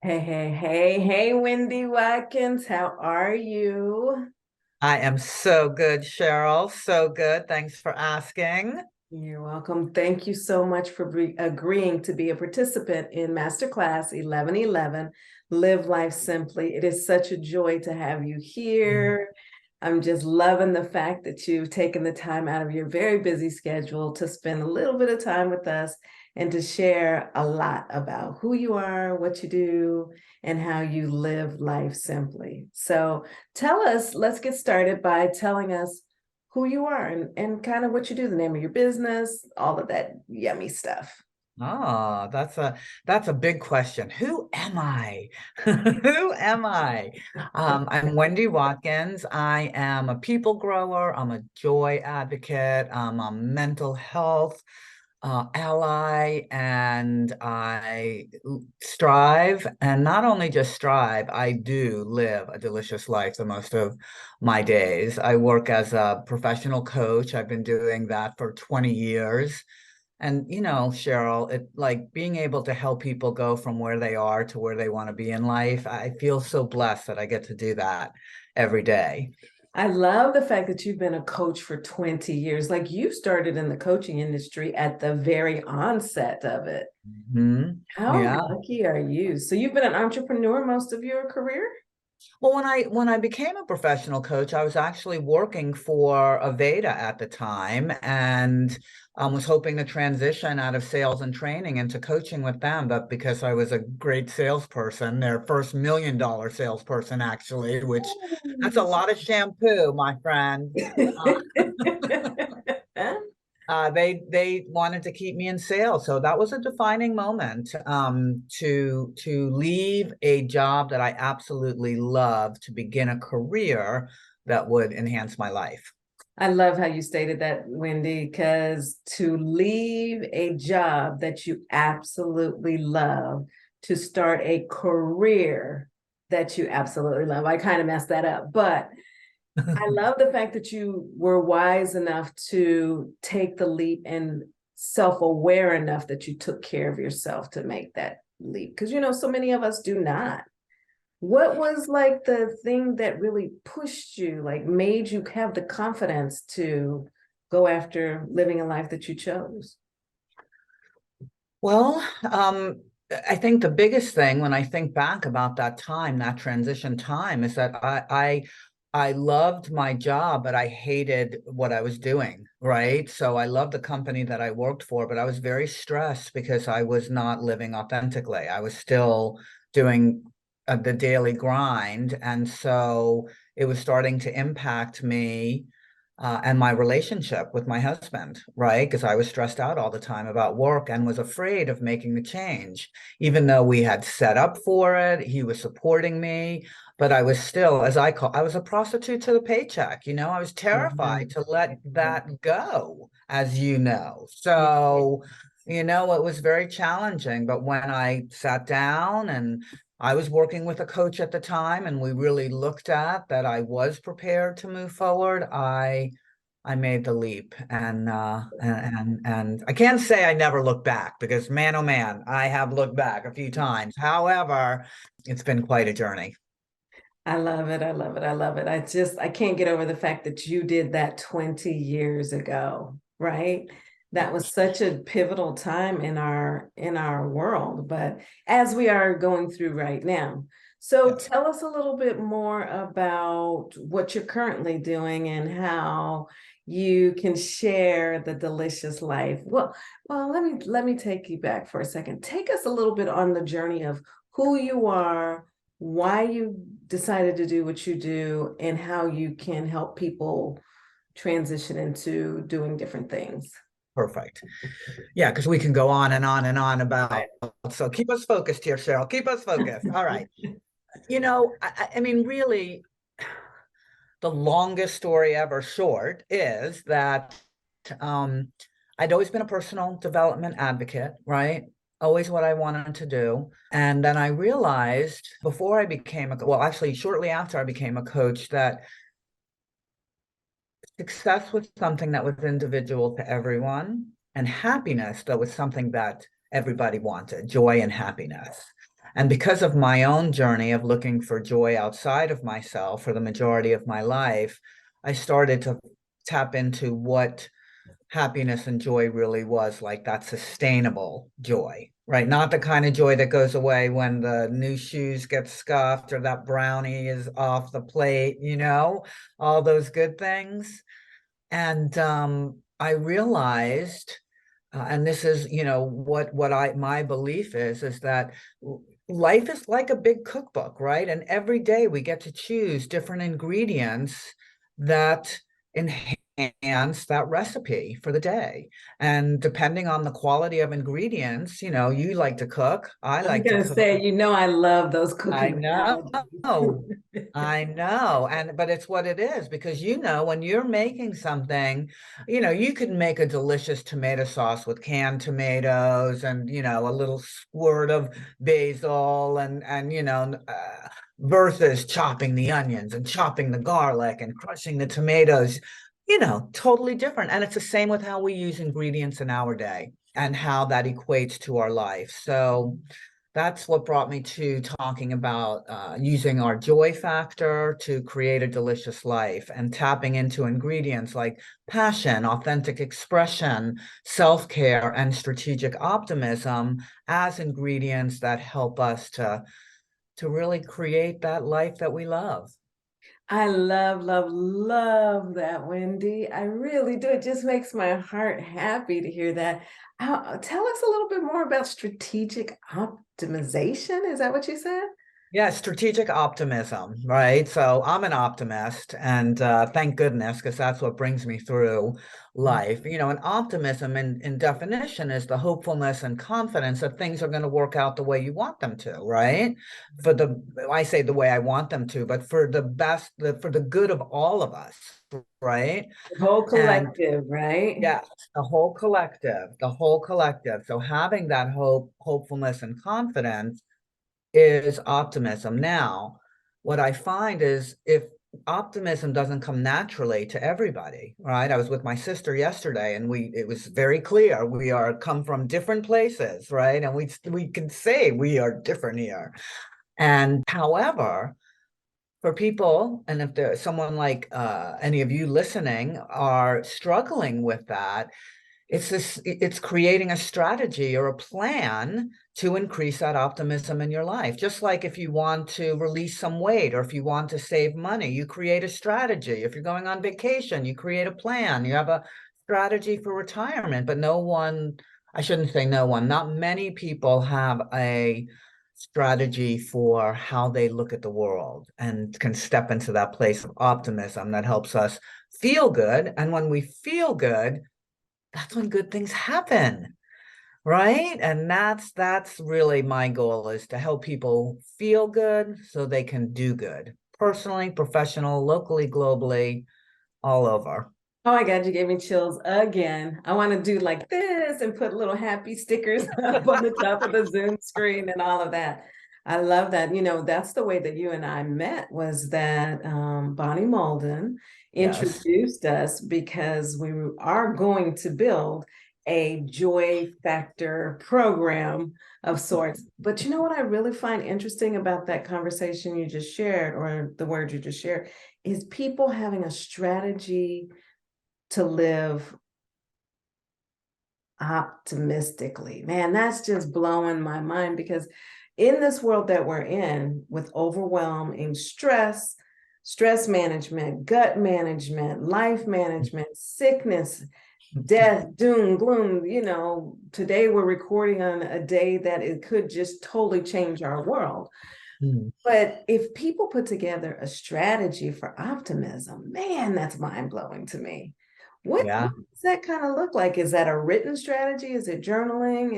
Hey, Wendy Watkins, how are you? I am so good, Cheryl. So good. Thanks for asking. You're welcome. Thank you so much for agreeing to be a participant in Masterclass 1111, Live Life Simply. It is such a joy to have you here. I'm just loving the fact that you've taken the time out of your very busy schedule to spend a little bit of time with us and to share a lot about who you are, what you do, and how you live life simply. So tell us, let's get started by telling us who you are and kind of what you do, the name of your business, all of that yummy stuff. Oh, that's a big question. Who am I? Who am I? I'm Wendy Watkins. I am a people grower. I'm a joy advocate. I'm a mental health ally, and I strive, and not only just strive, I do live a delicious life the most of my days. I work as a professional coach. I've been doing that for 20 years. And Cheryl, it like being able to help people go from where they are to where they want to be in life. I feel so blessed that I get to do that every day. I love the fact that you've been a coach for 20 years. Like you started in the coaching industry at the very onset of it. Hmm. How Yeah. lucky are you? So you've been an entrepreneur most of your career? Well, when I became a professional coach, I was actually working for Aveda at the time, and was hoping to transition out of sales and training into coaching with them. But because I was a great salesperson, their first $1 million salesperson, actually, which that's a lot of shampoo, my friend. They wanted to keep me in sales, so that was a defining moment, to leave a job that I absolutely love to begin a career that would enhance my life. I love how you stated that, Wendy, because to leave a job that you absolutely love to start a career that you absolutely love. I kind of messed that up, but I love the fact that you were wise enough to take the leap and self-aware enough that you took care of yourself to make that leap. Because, so many of us do not. What was like the thing that really pushed you, like made you have the confidence to go after living a life that you chose? Well, I think the biggest thing when I think back about that time, that transition time, is that I loved my job, but I hated what I was doing, right? So I loved the company that I worked for, but I was very stressed because I was not living authentically. I was still doing the daily grind, and so it was starting to impact me, and my relationship with my husband, right? Because I was stressed out all the time about work and was afraid of making the change. Even though we had set up for it, he was supporting me, but I was still, I was a prostitute to the paycheck. I was terrified Mhm. to let that go, as you know. So, it was very challenging. But when I sat down, and I was working with a coach at the time, and we really looked at that I was prepared to move forward, I made the leap, and I can't say I never looked back, because man, oh man, I have looked back a few times. However, it's been quite a journey. I love it. I love it. I love it. I can't get over the fact that you did that 20 years ago, right? That was such a pivotal time in our world, but as we are going through right now. So Yes. tell us a little bit more about what you're currently doing and how you can share the delicious life. Well, let me take you back for a second. Take us a little bit on the journey of who you are, why you decided to do what you do, and how you can help people transition into doing different things. Perfect. Yeah, because we can go on and on and on about. So keep us focused here, Cheryl. Keep us focused. All right. I mean, really, the longest story ever short is that, um, I'd always been a personal development advocate, right? Always what I wanted to do. And then I realized before I became well, actually, shortly after I became a coach, that success was something that was individual to everyone, and happiness, that was something that everybody wanted, joy and happiness. And because of my own journey of looking for joy outside of myself for the majority of my life, I started to tap into what happiness and joy really was, like that sustainable joy, right? Not the kind of joy that goes away when the new shoes get scuffed or that brownie is off the plate, all those good things. And I realized, and this is, what my belief is that life is like a big cookbook, right? And every day we get to choose different ingredients that enhance that recipe for the day. And depending on the quality of ingredients, you like to cook, I I'm like to gonna cook. say, I love those I cooking know. analogies. I know. But it's what it is, because when you're making something, you could make a delicious tomato sauce with canned tomatoes and, a little squirt of basil versus chopping the onions and chopping the garlic and crushing the tomatoes, totally different. And it's the same with how we use ingredients in our day and how that equates to our life. So that's what brought me to talking about using our joy factor to create a delicious life and tapping into ingredients like passion, authentic expression, self-care, and strategic optimism as ingredients that help us to really create that life that we love. I love, love, love that, Wendy. I really do. It just makes my heart happy to hear that. Tell us a little bit more about strategic optimization. Is that what you said? Yeah, strategic optimism, right? So I'm an optimist, and thank goodness, because that's what brings me through life. And optimism in definition is the hopefulness and confidence that things are going to work out the way you want them to, right? I say the way I want them to, but for the best, for the good of all of us, right? The whole And collective, right? yes, the whole collective. So having that hopefulness, and confidence is optimism. Now, what I find is if optimism doesn't come naturally to everybody, right? I was with my sister yesterday and it was very clear we come from different places, right? And we can say we are different here. And however, for people, and if there's someone like any of you listening are struggling with that, it's creating a strategy or a plan to increase that optimism in your life. Just like if you want to release some weight or if you want to save money, you create a strategy. If you're going on vacation, you create a plan. You have a strategy for retirement, but I shouldn't say no one, not many people have a strategy for how they look at the world and can step into that place of optimism that helps us feel good. And when we feel good, that's when good things happen, right? And that's really my goal, is to help people feel good so they can do good, personally, professional, locally, globally, all over. Oh my God, you gave me chills again. I want to do like this and put little happy stickers up on the top of the Zoom screen and all of that. I love that. That's the way that you and I met, was that Bonnie Malden Yes. introduced us because we are going to build a joy factor program of sorts. But you know what I really find interesting about that conversation you just shared, or the word you just shared, is people having a strategy to live optimistically. Man, that's just blowing my mind, because in this world that we're in, with overwhelming stress management, gut management, life management, sickness, death, doom, gloom, today we're recording on a day that it could just totally change our world. Hmm. But if people put together a strategy for optimism, man, that's mind blowing to me. What Yeah. does that kind of look like? Is that a written strategy? Is it journaling?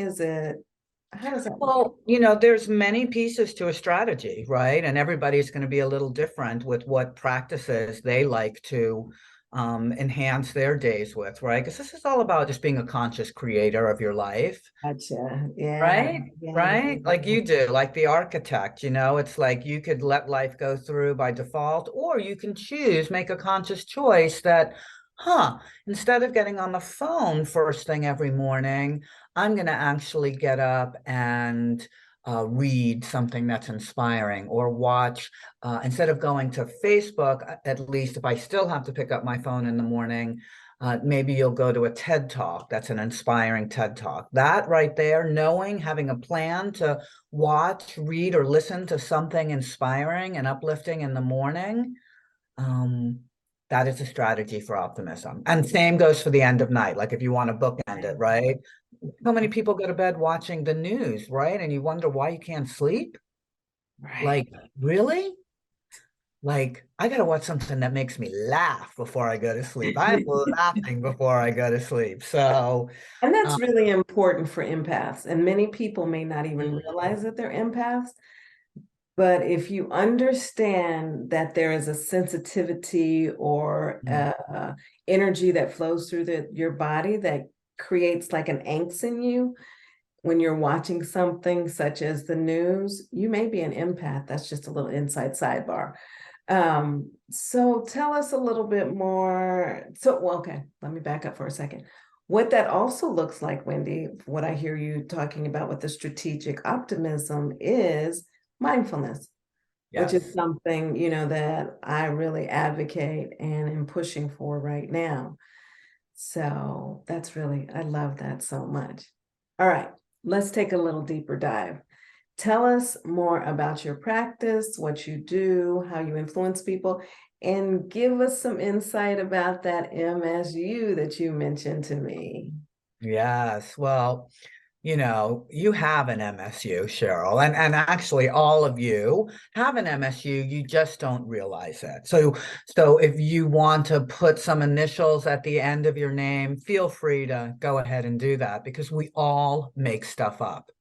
How does that look? Well, there's many pieces to a strategy, right? And everybody's going to be a little different with what practices they like to enhance their days with, right? Because this is all about just being a conscious creator of your life. Gotcha. Yeah. Right? Yeah. Right? Like you do, like the architect, it's like you could let life go through by default, or you can make a conscious choice that, instead of getting on the phone first thing every morning, I'm going to actually get up and read something that's inspiring, or watch, instead of going to Facebook, at least if I still have to pick up my phone in the morning, maybe you'll go to a TED Talk. That's an inspiring TED Talk. That right there, knowing, having a plan to watch, read, or listen to something inspiring and uplifting in the morning, that is a strategy for optimism. And same goes for the end of night. Like if you want to bookend it, right? So many people go to bed watching the news, right? And you wonder why you can't sleep. Right. Like, really? Like, I gotta watch something that makes me laugh before I go to sleep. I'm laughing before I go to sleep. So, And that's um, really important for empaths. And many people may not even realize that they're empaths. But if you understand that there is a sensitivity or energy that flows through your body that creates like an angst in you when you're watching something such as the news, you may be an empath. That's just a little inside sidebar. So tell us a little bit more. So, well, okay, let me back up for a second. What that also looks like, Wendy, what I hear you talking about with the strategic optimism is mindfulness, which is yes. something, you know, that I really advocate and am pushing for right now. So that's really, I love that so much. All right, let's take a little deeper dive. Tell us more about your practice, what you do, how you influence people, and give us some insight about that MSU that you mentioned to me. Yes. Well, you have an MSU, Cheryl, and actually all of you have an MSU, you just don't realize it. So if you want to put some initials at the end of your name, feel free to go ahead and do that, because we all make stuff up,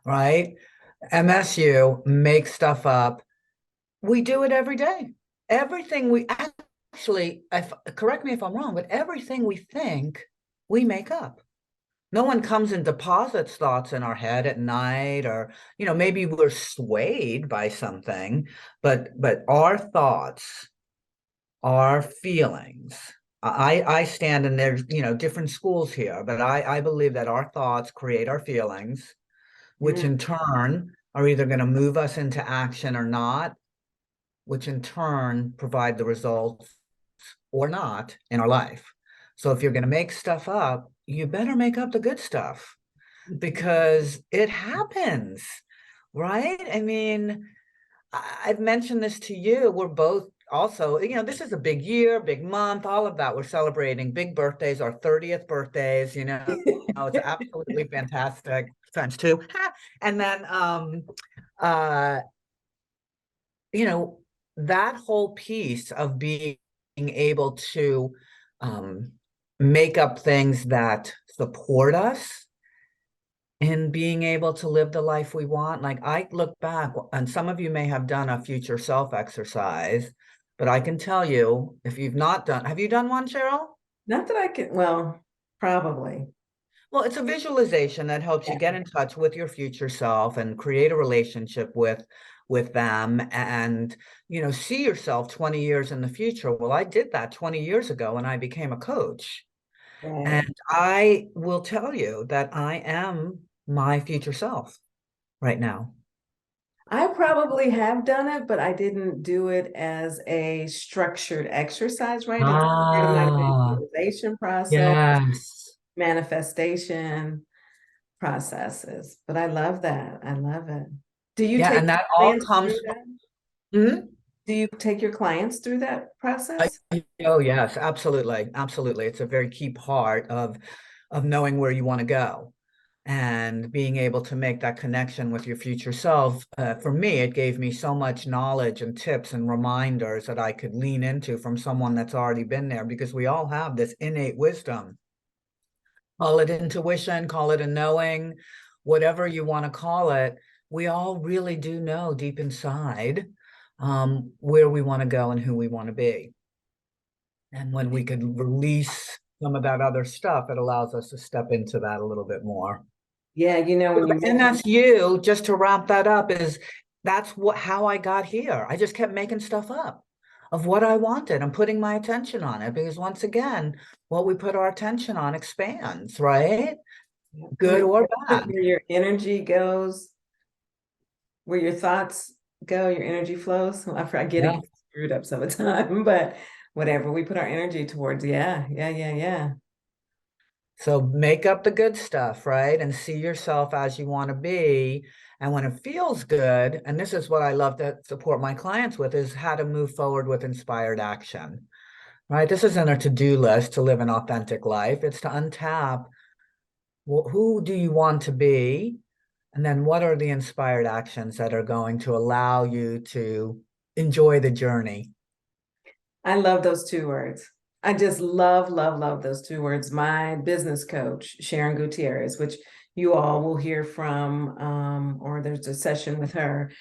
right? MSU, make stuff up. We do it every day. Everything we actually, correct me if I'm wrong, but everything we think, we make up. No one comes and deposits thoughts in our head at night, or, maybe we're swayed by something, but our thoughts, our feelings, I stand, and there's, different schools here, but I believe that our thoughts create our feelings, which Mm, in turn are either going to move us into action or not, which in turn provide the results or not in our life. So if you're going to make stuff up, you better make up the good stuff, because it happens, right? I mean, I've mentioned this to you. We're both also, this is a big year, big month, all of that. We're celebrating big birthdays, our 30th birthdays, it's absolutely fantastic, times two. And then, uh, you know, that whole piece of being able to um, make up things that support us and being able to live the life we want. Like, I look back, and some of you may have done a future self exercise, but I can tell you, if you've not done, have you done one, Cheryl? Not that I can, well, probably. Well, it's a visualization that helps you Yeah. get in touch with your future self and create a relationship with them, and see yourself 20 years in the future. Well, I did that 20 years ago when I became a coach. Right. And I will tell you that I am my future self right now. I probably have done it, but I didn't do it as a structured exercise, right? It's part of my Ah, visualization process, yes. manifestation processes. But I love that. I love it. Do you Yeah, take and that all clients comes through that? from. Do you take your clients through that process? Oh yes, absolutely, absolutely. It's a very key part of knowing where you want to go and being able to make that connection with your future self. For me, it gave me so much knowledge and tips and reminders that I could lean into from someone that's already been there, because we all have this innate wisdom. Call it intuition, call it a knowing, whatever you want to call it. We all really do know deep inside where we want to go and who we want to be. And when we could release some of that other stuff, it allows us to step into that a little bit more. Yeah, you know, when you And mentioned, that's you, just to wrap that up, is that's how I got here. I just kept making stuff up of what I wanted and putting my attention on it, because once again, what we put our attention on expands, right? Good or bad. where your energy goes, where your thoughts go, your energy flows. I get Yeah. it screwed up some of the time, but whatever we put our energy towards, yeah. So make up the good stuff, right? And see yourself as you want to be. And when it feels good, and this is what I love to support my clients with, is how to move forward with inspired action, right? This isn't a to-do list to live an authentic life. It's to untap, well, who do you want to be? And then what are the inspired actions that are going to allow you to enjoy the journey? I love those two words. I just love those two words. My business coach, Sharon Gutierrez, which you all will hear from, or there's a session with her.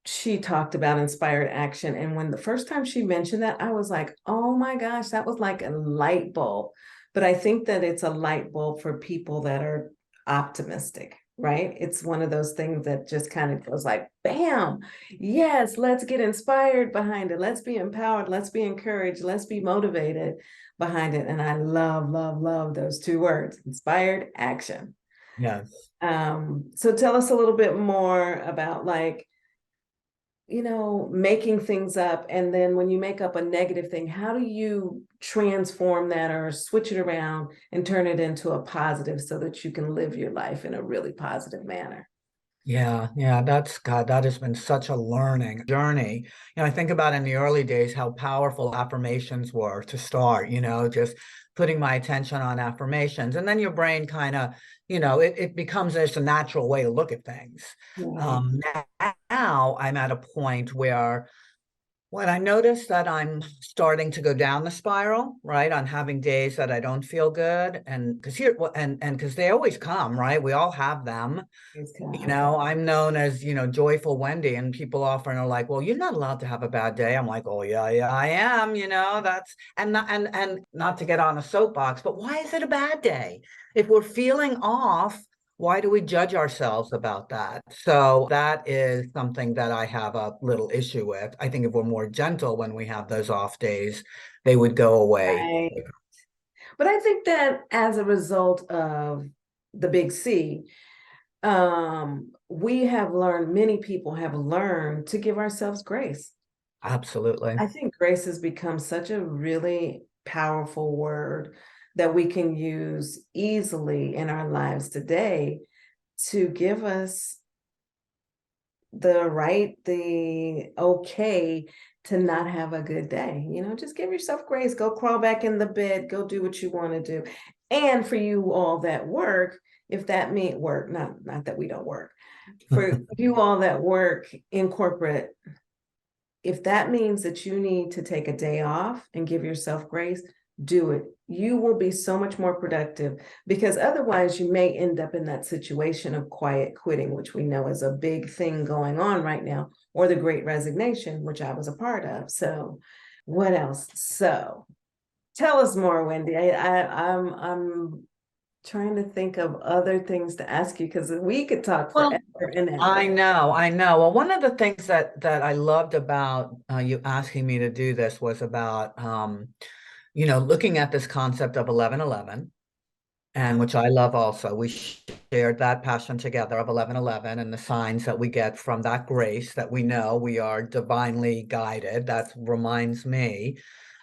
She talked about inspired action. And when the first time she mentioned that, I was like, oh my gosh, that was like a light bulb. But I think that it's a light bulb for people that are optimistic, right? It's one of those things that just kind of goes like, bam, yes, let's get inspired behind it. Let's be empowered. Let's be encouraged. Let's be motivated behind it. And I love those two words, inspired action. Yes. So tell us a little bit more about like, making things up. And then when you make up a negative thing, how do you transform that or switch it around and turn it into a positive so that you can live your life in a really positive manner? Yeah, that's God, that has been such a learning journey. I think about in the early days how powerful affirmations were to start, just putting my attention on affirmations. And then your brain kind of, it becomes just a natural way to look at things. Right. Um, Now I'm at a point where when I notice that I'm starting to go down the spiral, right, on having days that I don't feel good, and because here, well, and because they always come, right? We all have them. Praise God. I'm known as, joyful Wendy, and people often are like, well, you're not allowed to have a bad day. I'm like, oh yeah, I am, that's and not to get on a soapbox, but why is it a bad day? If we're feeling off, why do we judge ourselves about that? So that is something that I have a little issue with. I think if we're more gentle when we have those off days, they would go away. Right. But I think that as a result of the big C, we have learned, many people have learned to give ourselves grace. Absolutely. I think grace has become such a really powerful word that we can use easily in our lives today to give us the okay to not have a good day. Just give yourself grace, go crawl back in the bed, go do what you want to do. And for you all that work, if that means work, not that we don't work, for you all that work in corporate, if that means that you need to take a day off and give yourself grace, do it. You will be so much more productive, because otherwise you may end up in that situation of quiet quitting, which we know is a big thing going on right now, or the great resignation, which I was a part of. So what else? So tell us more, Wendy. I'm trying to think of other things to ask you, because we could talk Well, forever and I ever. know, I know. Well, one of the things that I loved about you asking me to do this was about looking at this concept of 1111, and which I love also. We shared that passion together of 1111 and the signs that we get from that grace that we know we are divinely guided. That reminds me.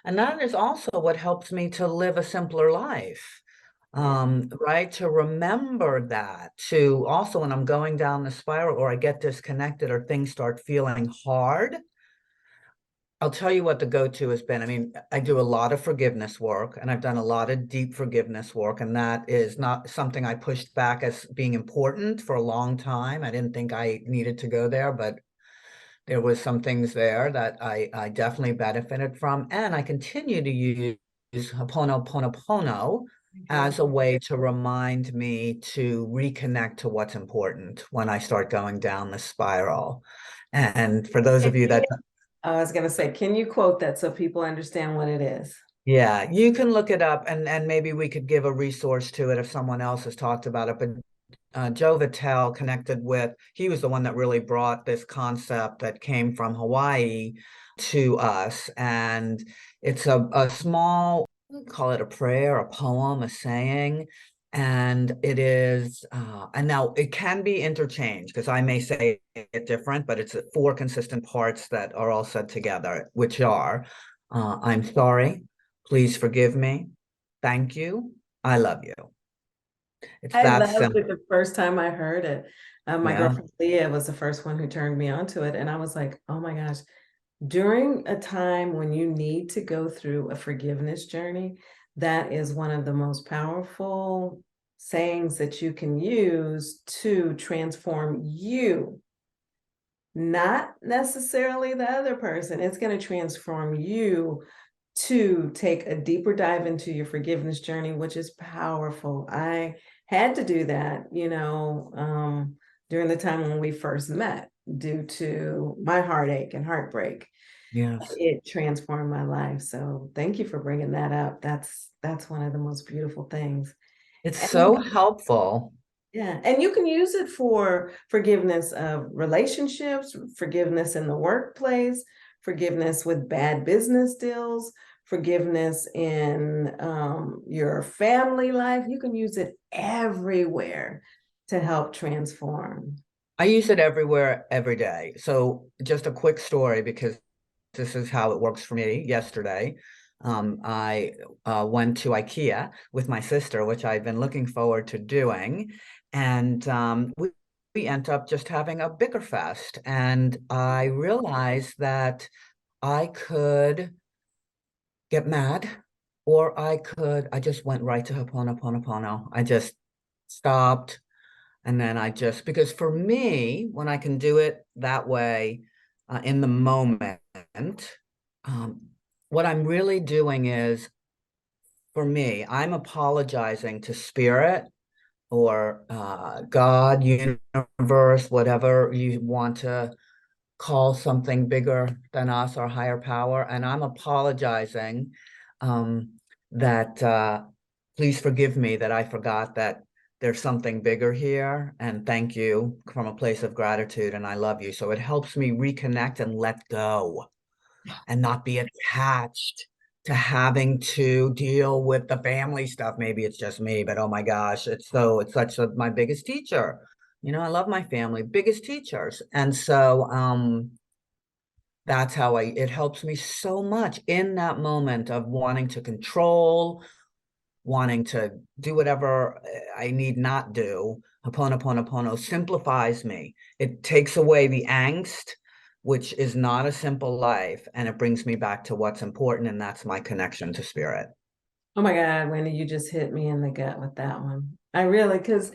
And that is also what helps me to live a simpler life. Yeah. Right? To remember that, to also when I'm going down the spiral or I get disconnected or things start feeling hard, I'll tell you what the go-to has been. I mean, I do a lot of forgiveness work and I've done a lot of deep forgiveness work, and that is not something I pushed back as being important for a long time. I didn't think I needed to go there, but there was some things there that I definitely benefited from. And I continue to use Ho'oponopono Okay. as a way to remind me to reconnect to what's important when I start going down the spiral. And for those of you that I was going to say, can you quote that so people understand what it is? yeah, you can look it up, and maybe we could give a resource to it if someone else has talked about it. But Joe Vitale connected with, he was the one that really brought this concept that came from Hawaii to us. And it's a small, call it a prayer, a poem, a saying And it is, and now it can be interchanged because I may say it different, but it's four consistent parts that are all said together, which are, I'm sorry, please forgive me, thank you, I love you. It's I that loved simple. it the first time I heard it. My Yeah. girlfriend Leah was the first one who turned me onto it. And I was like, oh my gosh, during a time when you need to go through a forgiveness journey, that is one of the most powerful sayings that you can use to transform you, not necessarily the other person. It's going to transform you to take a deeper dive into your forgiveness journey, which is powerful. I had to do that, during the time when we first met due to my heartache and heartbreak. Yes. It transformed my life. So thank you for bringing that up. That's one of the most beautiful things. It's And so helpful. yeah, and you can use it for forgiveness of relationships, forgiveness in the workplace, forgiveness with bad business deals, forgiveness in your family life. You can use it everywhere to help transform. I use it everywhere, every day. So just a quick story because this is how it works for me. Yesterday, I went to IKEA with my sister, which I've been looking forward to doing. And we end up just having a bicker fest. And I realized that I could get mad, or I just went right to Ho'oponopono. I just stopped. And then because for me, when I can do it that way, in the moment, um, what I'm really doing is, for me, I'm apologizing to spirit or God, universe, whatever you want to call something bigger than us, our higher power. And I'm apologizing, um, that please forgive me that I forgot that there's something bigger here. And thank you from a place of gratitude. And I love you. So it helps me reconnect and let go and not be attached to having to deal with the family stuff. Maybe it's just me, but oh my gosh, it's such my biggest teacher. I love my family, biggest teachers. And so that's how it helps me so much in that moment of wanting to control, wanting to do whatever I need not do. Ho'oponopono simplifies me. It takes away the angst, which is not a simple life, and it brings me back to what's important, and that's my connection to spirit. Oh my God, Wendy, you just hit me in the gut with that one. I really, because,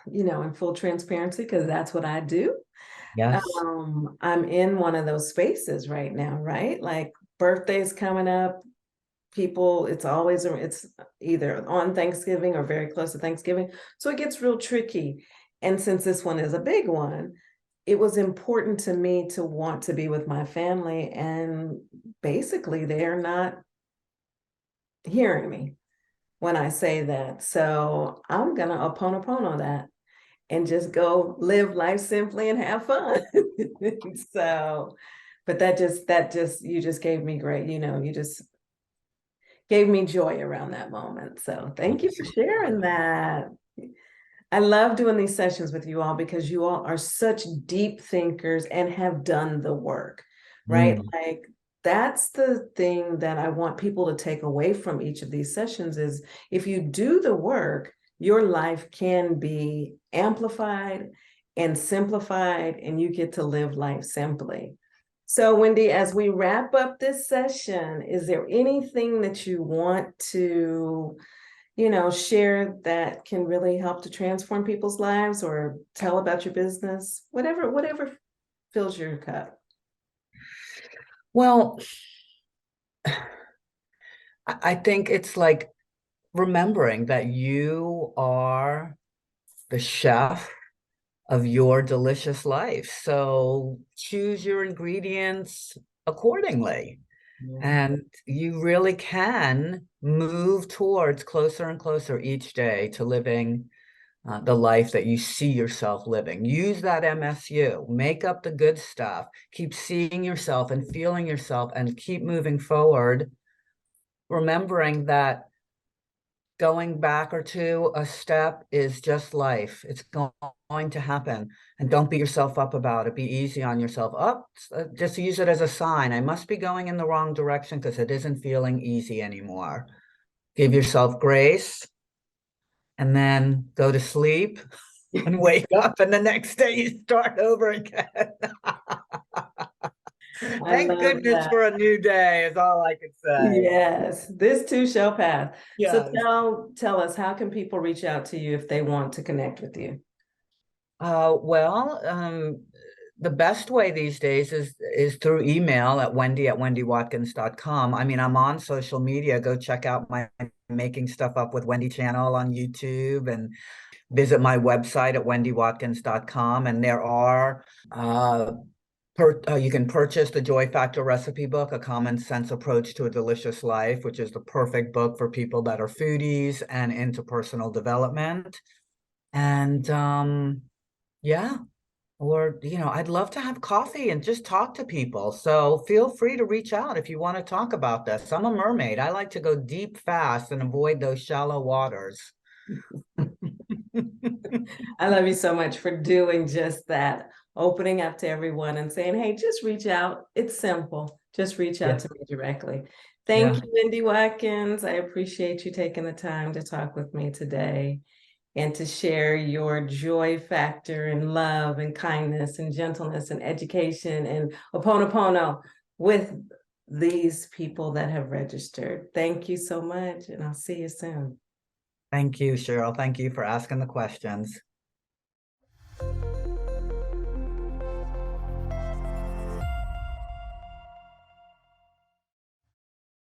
in full transparency, because that's what I do. Yes. I'm in one of those spaces right now, right? Like birthdays coming up, people, it's either on Thanksgiving or very close to Thanksgiving. So it gets real tricky. And since this one is a big one, it was important to me to want to be with my family. And basically, they're not hearing me when I say that. So I'm going to oponopono that and just go live life simply and have fun. So, but you just gave me great, you just gave me joy around that moment. So thank you for sharing that. I love doing these sessions with you all because you all are such deep thinkers and have done the work, right? Mm. Like that's the thing that I want people to take away from each of these sessions is if you do the work, your life can be amplified and simplified, and you get to live life simply. So, Wendy, as we wrap up this session, is there anything that you want to, share that can really help to transform people's lives or tell about your business? Whatever fills your cup. Well, I think it's like remembering that you are the chef of your delicious life. So choose your ingredients accordingly. Yeah. And you really can move towards closer and closer each day to living the life that you see yourself living. Use that MSU, make up the good stuff, keep seeing yourself and feeling yourself, and keep moving forward, remembering that going back or two a step is just life. It's going to happen. And don't beat yourself up about it. Be easy on yourself. Just use it as a sign. I must be going in the wrong direction because it isn't feeling easy anymore. Give yourself grace and then go to sleep and wake up, and the next day you start over again. I Thank love goodness that. for a new day is all I could say. Yes, this too shall pass. So Yes. tell us, how can people reach out to you if they want to connect with you? Well, the best way these days is through email at wendy@wendywatkins.com. I mean, I'm on social media. Go check out my Making Stuff Up with Wendy channel on YouTube, and visit my website at wendywatkins.com. And there are you can purchase the Joy Factor recipe book, A Common Sense Approach to a Delicious Life, which is the perfect book for people that are foodies and into personal development. And yeah, or, I'd love to have coffee and just talk to people. So feel free to reach out if you want to talk about this. I'm a mermaid. I like to go deep fast and avoid those shallow waters. I love you so much for doing just that, opening up to everyone and saying, hey, just reach out. It's simple. Just reach out Yeah, to me directly. yeah. Thank you, Wendy Watkins. I appreciate you taking the time to talk with me today and to share your joy factor and love and kindness and gentleness and education and Ho'oponopono with these people that have registered. Thank you so much, and I'll see you soon. Thank you, Cheryl. Thank you for asking the questions.